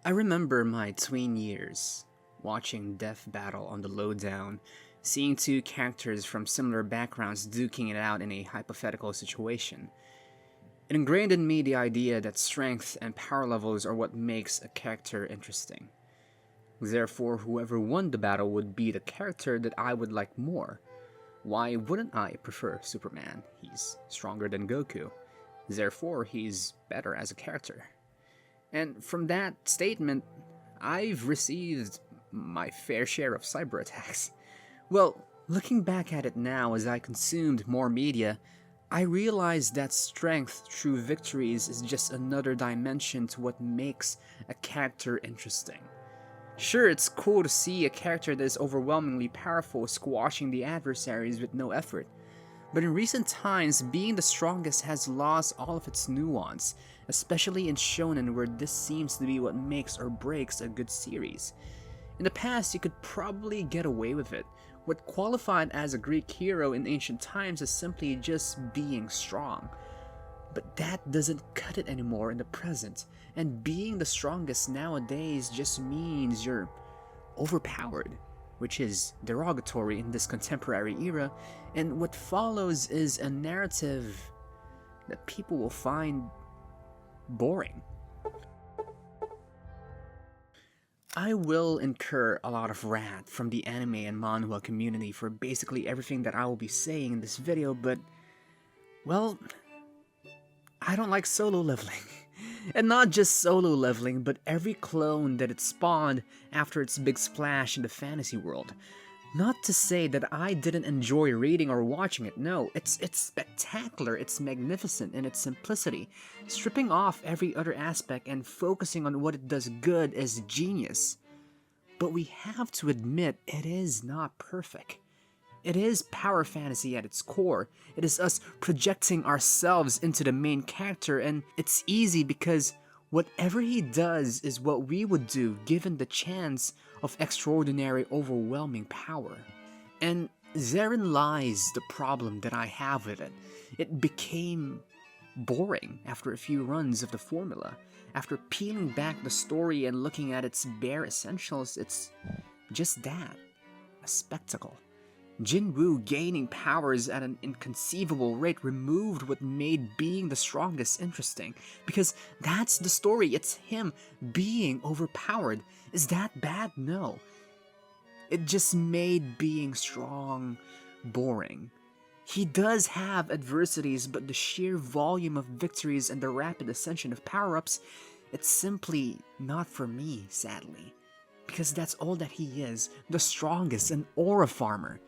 I remember my tween years, watching Death Battle on the Lowdown, seeing two characters from similar backgrounds duking it out in a hypothetical situation. It ingrained in me the idea that strength and power levels are what makes a character interesting. Therefore, whoever won the battle would be the character that I would like more. Why wouldn't I prefer Superman? He's stronger than Goku. Therefore, he's better as a character. And from that statement, I've received my fair share of cyber attacks. Well, looking back at it now as I consumed more media, I realized that strength through victories is just another dimension to what makes a character interesting. Sure, it's cool to see a character that is overwhelmingly powerful squashing the adversaries with no effort, but in recent times, being the strongest has lost all of its nuance, especially in shonen where this seems to be what makes or breaks a good series. In the past, you could probably get away with it. What qualified as a Greek hero in ancient times is simply just being strong. But that doesn't cut it anymore in the present, and being the strongest nowadays just means you're overpowered, which is derogatory in this contemporary era, and what follows is a narrative that people will find boring. I will incur a lot of wrath from the anime and manhwa community for basically everything that I will be saying in this video, but, well, I don't like solo leveling. And not just solo leveling, but every clone that it spawned after its big splash in the fantasy world. Not to say that I didn't enjoy reading or watching it, no, it's spectacular, it's magnificent in its simplicity. Stripping off every other aspect and focusing on what it does good is genius. But we have to admit it is not perfect. It is power fantasy at its core. It is us projecting ourselves into the main character, and it's easy because whatever he does is what we would do given the chance of extraordinary, overwhelming power. And therein lies the problem that I have with it. It became boring after a few runs of the formula. After peeling back the story and looking at its bare essentials, it's just that, a spectacle. Jinwoo gaining powers at an inconceivable rate removed what made being the strongest interesting, because that's the story, it's him being overpowered. Is that bad? No. It just made being strong boring. He does have adversities, but the sheer volume of victories and the rapid ascension of power-ups, it's simply not for me, sadly. Because that's all that he is, the strongest, an aura farmer.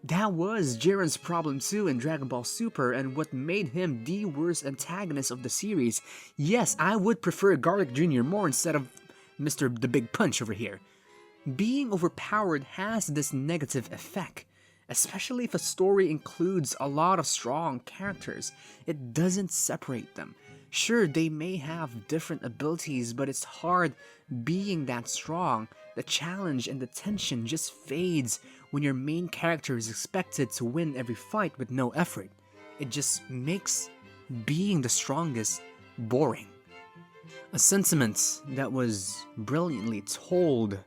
That was Jiren's problem too in Dragon Ball Super, and what made him the worst antagonist of the series. Yes, I would prefer Garlic Jr. more instead of Mr. The Big Punch over here. Being overpowered has this negative effect, especially if a story includes a lot of strong characters. It doesn't separate them. Sure, they may have different abilities, but it's hard being that strong. The challenge and the tension just fades when your main character is expected to win every fight with no effort. It just makes being the strongest boring. A sentiment that was brilliantly told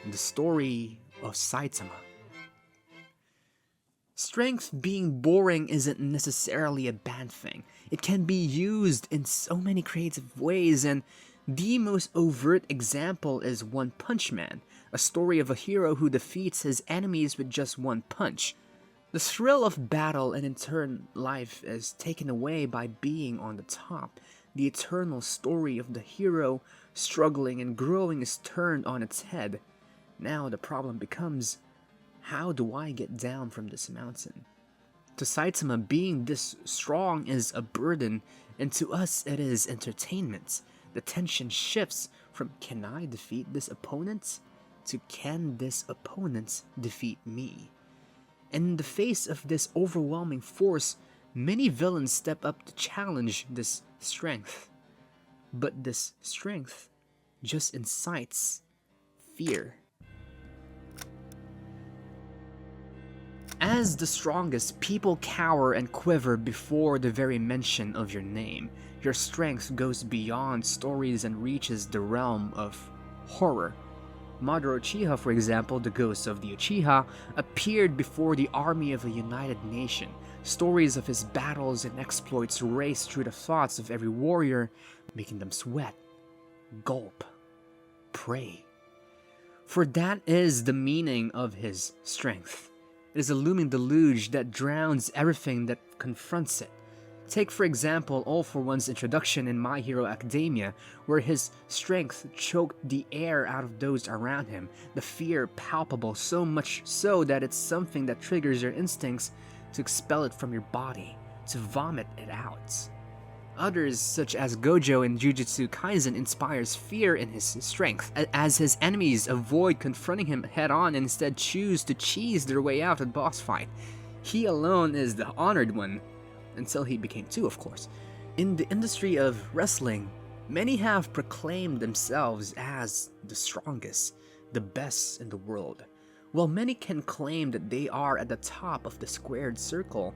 in the story of Saitama. Strength being boring isn't necessarily a bad thing. It can be used in so many creative ways, and the most overt example is One Punch Man, a story of a hero who defeats his enemies with just one punch. The thrill of battle and in turn life is taken away by being on the top. The eternal story of the hero struggling and growing is turned on its head. Now the problem becomes, how do I get down from this mountain? To Saitama, being this strong is a burden, and to us it is entertainment. The tension shifts from can I defeat this opponent to can this opponent defeat me? In the face of this overwhelming force, many villains step up to challenge this strength. But this strength just incites fear. As the strongest, people cower and quiver before the very mention of your name. Your strength goes beyond stories and reaches the realm of horror. Madara Uchiha, for example, the ghost of the Uchiha, appeared before the army of a united nation. Stories of his battles and exploits raced through the thoughts of every warrior, making them sweat, gulp, pray. For that is the meaning of his strength. It is a looming deluge that drowns everything that confronts it. Take, for example, All For One's introduction in My Hero Academia, where his strength choked the air out of those around him, the fear palpable, so much so that it's something that triggers your instincts to expel it from your body, to vomit it out. Others, such as Gojo in Jujutsu Kaisen, inspires fear in his strength, as his enemies avoid confronting him head-on and instead choose to cheese their way out of the boss fight. He alone is the honored one, until he became two, of course. In the industry of wrestling, many have proclaimed themselves as the strongest, the best in the world. While many can claim that they are at the top of the squared circle,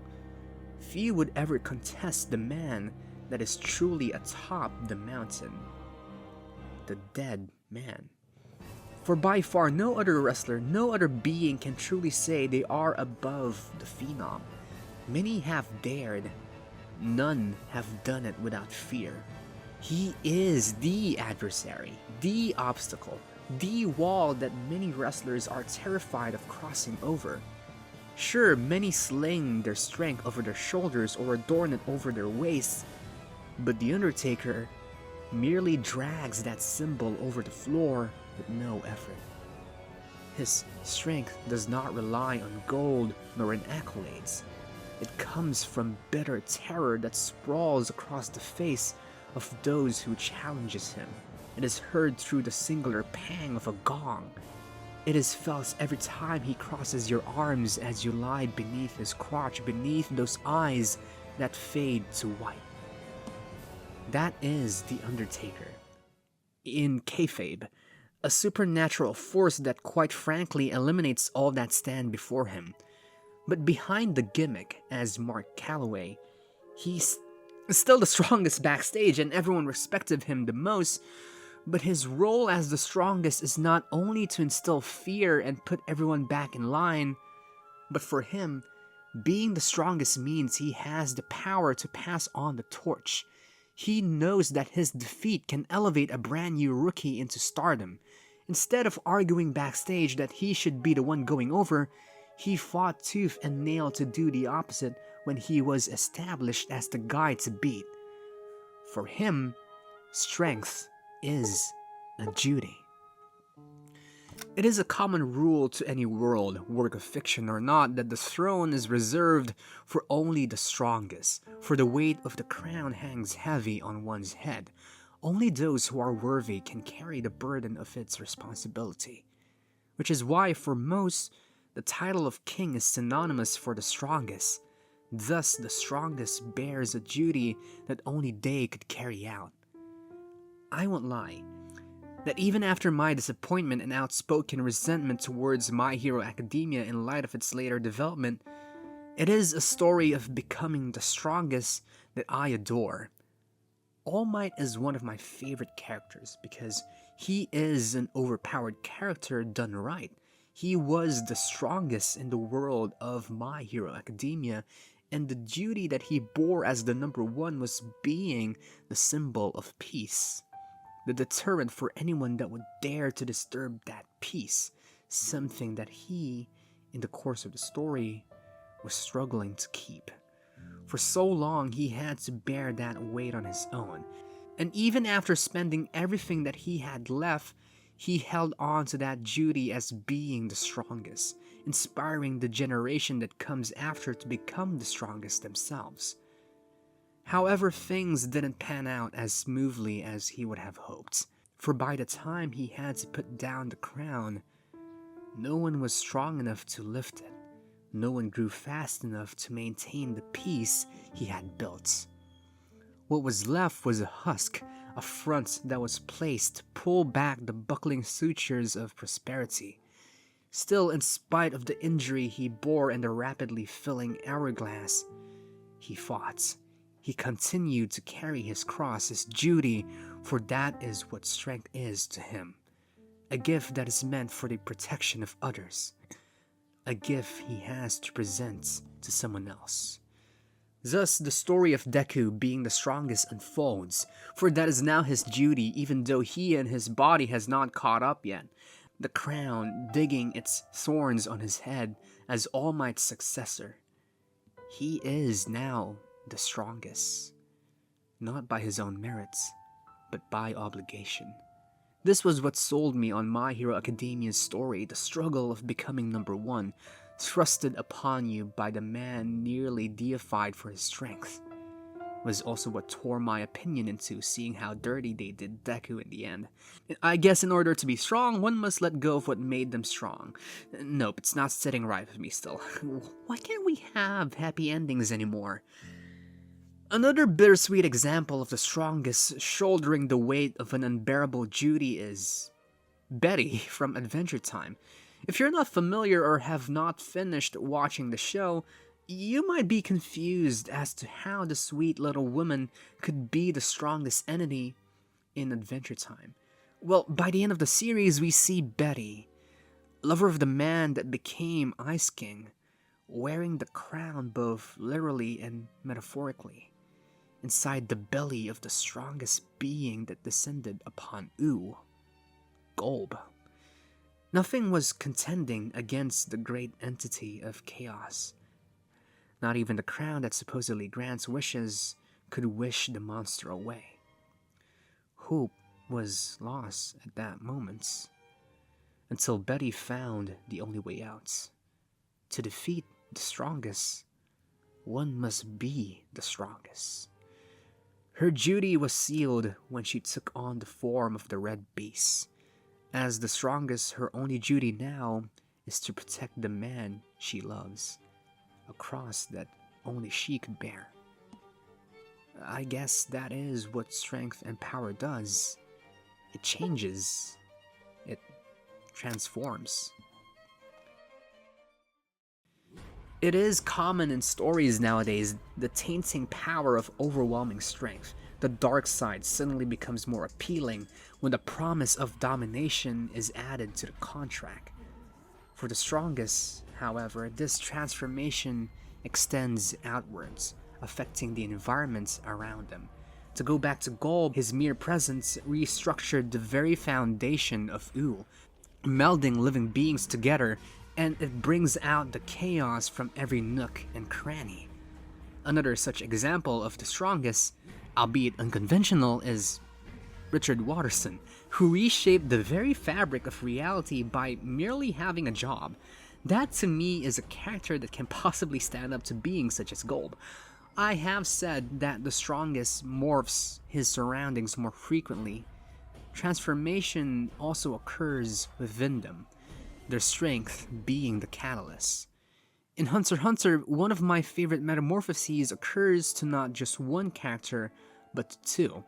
few would ever contest the man that is truly atop the mountain, the dead man. For by far no other wrestler, no other being can truly say they are above the phenom. Many have dared, none have done it without fear. He is the adversary, the obstacle, the wall that many wrestlers are terrified of crossing over. Sure, many sling their strength over their shoulders or adorn it over their waists, but The Undertaker merely drags that symbol over the floor with no effort. His strength does not rely on gold nor in accolades. It comes from bitter terror that sprawls across the face of those who challenges him. It is heard through the singular pang of a gong. It is felt every time he crosses your arms as you lie beneath his crotch, beneath those eyes that fade to white. That is the Undertaker. In kayfabe, a supernatural force that quite frankly eliminates all that stand before him. But behind the gimmick as Mark Calloway, he's still the strongest backstage and everyone respected him the most, but his role as the strongest is not only to instill fear and put everyone back in line, but for him, being the strongest means he has the power to pass on the torch. He knows that his defeat can elevate a brand new rookie into stardom. Instead of arguing backstage that he should be the one going over, he fought tooth and nail to do the opposite when he was established as the guy to beat. For him, strength is a duty. It is a common rule to any world, work of fiction or not, that the throne is reserved for only the strongest, for the weight of the crown hangs heavy on one's head. Only those who are worthy can carry the burden of its responsibility. Which is why, for most, the title of king is synonymous for the strongest. Thus, the strongest bears a duty that only they could carry out. I won't lie, that even after my disappointment and outspoken resentment towards My Hero Academia in light of its later development, it is a story of becoming the strongest that I adore. All Might is one of my favorite characters because he is an overpowered character done right. He was the strongest in the world of My Hero Academia, and the duty that he bore as the number one was being the symbol of peace. The deterrent for anyone that would dare to disturb that peace, something that he, in the course of the story, was struggling to keep. For so long, he had to bear that weight on his own, and even after spending everything that he had left, he held on to that duty as being the strongest, inspiring the generation that comes after to become the strongest themselves. However, things didn't pan out as smoothly as he would have hoped, for by the time he had to put down the crown, no one was strong enough to lift it. No one grew fast enough to maintain the peace he had built. What was left was a husk, a front that was placed to pull back the buckling sutures of prosperity. Still, in spite of the injury he bore and the rapidly filling hourglass, he fought. he continued to carry his cross, his duty, for that is what strength is to him. A gift that is meant for the protection of others. A gift he has to present to someone else. Thus, the story of Deku being the strongest unfolds, for that is now his duty even though he and his body has not caught up yet. The crown digging its thorns on his head as All Might's successor. He is now the strongest, not by his own merits, but by obligation. This was what sold me on My Hero Academia's story, the struggle of becoming number one, thrusted upon you by the man nearly deified for his strength. Was also what tore my opinion into seeing how dirty they did Deku in the end. I guess in order to be strong, one must let go of what made them strong. Nope, it's not sitting right with me still. Why can't we have happy endings anymore? Another bittersweet example of the strongest shouldering the weight of an unbearable duty is Betty from Adventure Time. If you're not familiar or have not finished watching the show, you might be confused as to how the sweet little woman could be the strongest entity in Adventure Time. Well, by the end of the series, we see Betty, lover of the man that became Ice King, wearing the crown both literally and metaphorically, inside the belly of the strongest being that descended upon Ooh, Golb. Nothing was contending against the great entity of chaos. Not even the crown that supposedly grants wishes could wish the monster away. Hope was lost at that moment, until Betty found the only way out. To defeat the strongest, one must be the strongest. Her duty was sealed when she took on the form of the Red Beast. As the strongest, her only duty now is to protect the man she loves. A cross that only she could bear. I guess that is what strength and power does. It changes. It transforms. It is common in stories nowadays, the tainting power of overwhelming strength. The dark side suddenly becomes more appealing when the promise of domination is added to the contract. For the strongest, however, this transformation extends outwards, affecting the environment around them. To go back to Golb, his mere presence restructured the very foundation of Ooh, melding living beings together, and it brings out the chaos from every nook and cranny. Another such example of the strongest, albeit unconventional, is Richard Watterson, who reshaped the very fabric of reality by merely having a job. That to me is a character that can possibly stand up to beings such as Golb. I have said that the strongest morphs his surroundings more frequently. Transformation also occurs within them, their strength being the catalyst. In Hunter x Hunter, one of my favorite metamorphoses occurs to not just one character, but to two.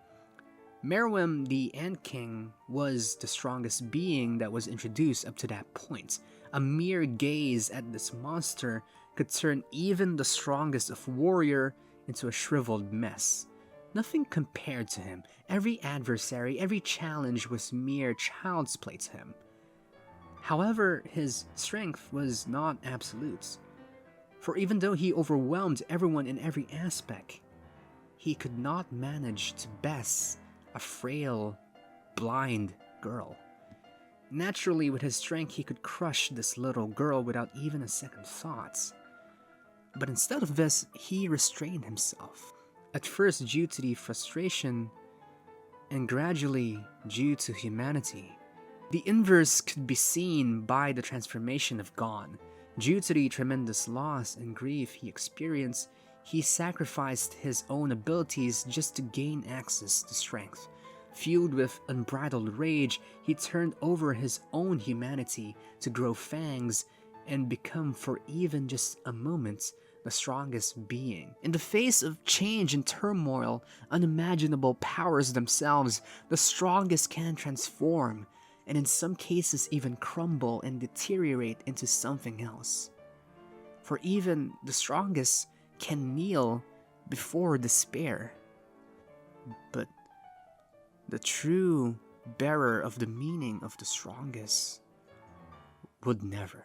Meruem the Ant King was the strongest being that was introduced up to that point. A mere gaze at this monster could turn even the strongest of warrior into a shriveled mess. Nothing compared to him. Every adversary, every challenge was mere child's play to him. However, his strength was not absolute. For even though he overwhelmed everyone in every aspect, he could not manage to best a frail, blind girl. Naturally, with his strength, he could crush this little girl without even a second thought. But instead of this, he restrained himself. At first due to the frustration, and gradually due to humanity. The inverse could be seen by the transformation of Gon. Due to the tremendous loss and grief he experienced, he sacrificed his own abilities just to gain access to strength. Fueled with unbridled rage, he turned over his own humanity to grow fangs and become for even just a moment the strongest being. In the face of change and turmoil, unimaginable powers themselves, the strongest can transform, and in some cases even crumble and deteriorate into something else. For even the strongest can kneel before despair. But the true bearer of the meaning of the strongest would never.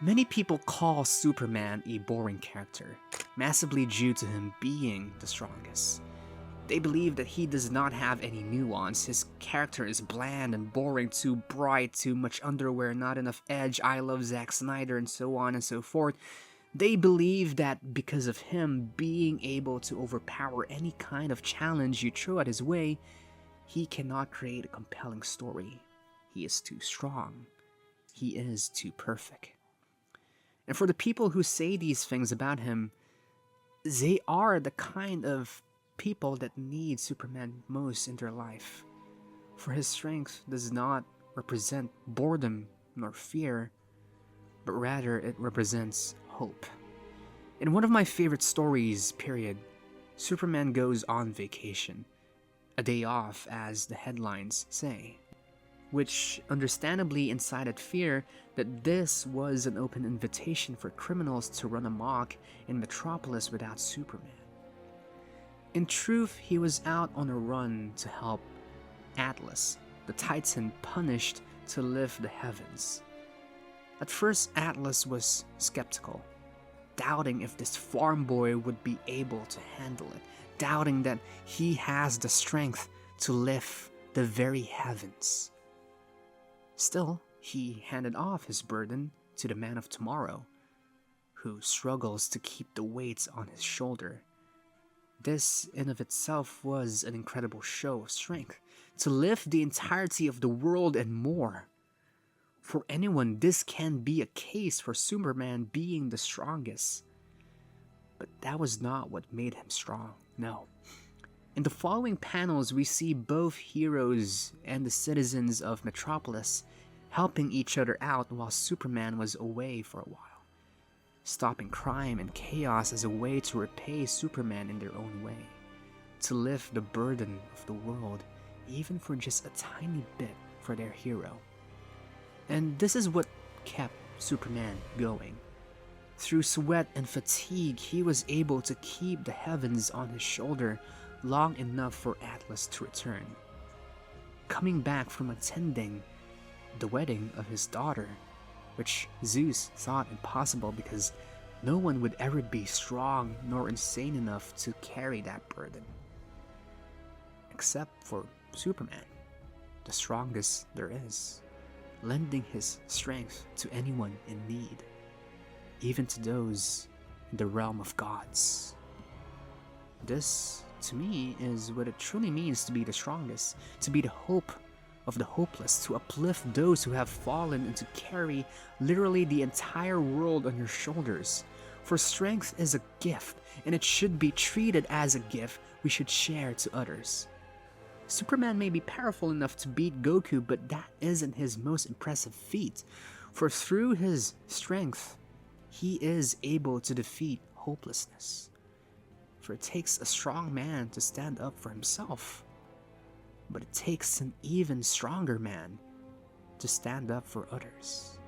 Many people call Superman a boring character, massively due to him being the strongest. They believe that he does not have any nuance, his character is bland and boring, too bright, too much underwear, not enough edge, I love Zack Snyder, and so on and so forth. They believe that because of him being able to overpower any kind of challenge you throw at his way, he cannot create a compelling story. He is too strong. He is too perfect. And for the people who say these things about him, they are the kind of people that need Superman most in their life. For his strength does not represent boredom nor fear, but rather it represents hope. In one of my favorite stories, period, Superman goes on vacation, a day off as the headlines say, which understandably incited fear that this was an open invitation for criminals to run amok in Metropolis without Superman. In truth, he was out on a run to help Atlas, the Titan punished to lift the heavens. At first, Atlas was skeptical, doubting if this farm boy would be able to handle it, doubting that he has the strength to lift the very heavens. Still, he handed off his burden to the man of tomorrow, who struggles to keep the weights on his shoulder. This in of itself was an incredible show of strength, to lift the entirety of the world and more. For anyone, this can be a case for Superman being the strongest. But that was not what made him strong, no. In the following panels, we see both heroes and the citizens of Metropolis helping each other out while Superman was away for a while, stopping crime and chaos as a way to repay Superman in their own way, to lift the burden of the world, even for just a tiny bit for their hero. And this is what kept Superman going. Through sweat and fatigue, he was able to keep the heavens on his shoulder long enough for Atlas to return. Coming back from attending the wedding of his daughter, which Zeus thought impossible because no one would ever be strong nor insane enough to carry that burden. Except for Superman, the strongest there is, lending his strength to anyone in need, even to those in the realm of gods. This, to me, is what it truly means to be the strongest, to be the hope of the hopeless, to uplift those who have fallen and to carry literally the entire world on your shoulders. For strength is a gift, and it should be treated as a gift we should share to others. Superman may be powerful enough to beat Goku, but that isn't his most impressive feat, for through his strength, he is able to defeat hopelessness. For it takes a strong man to stand up for himself, but it takes an even stronger man to stand up for others.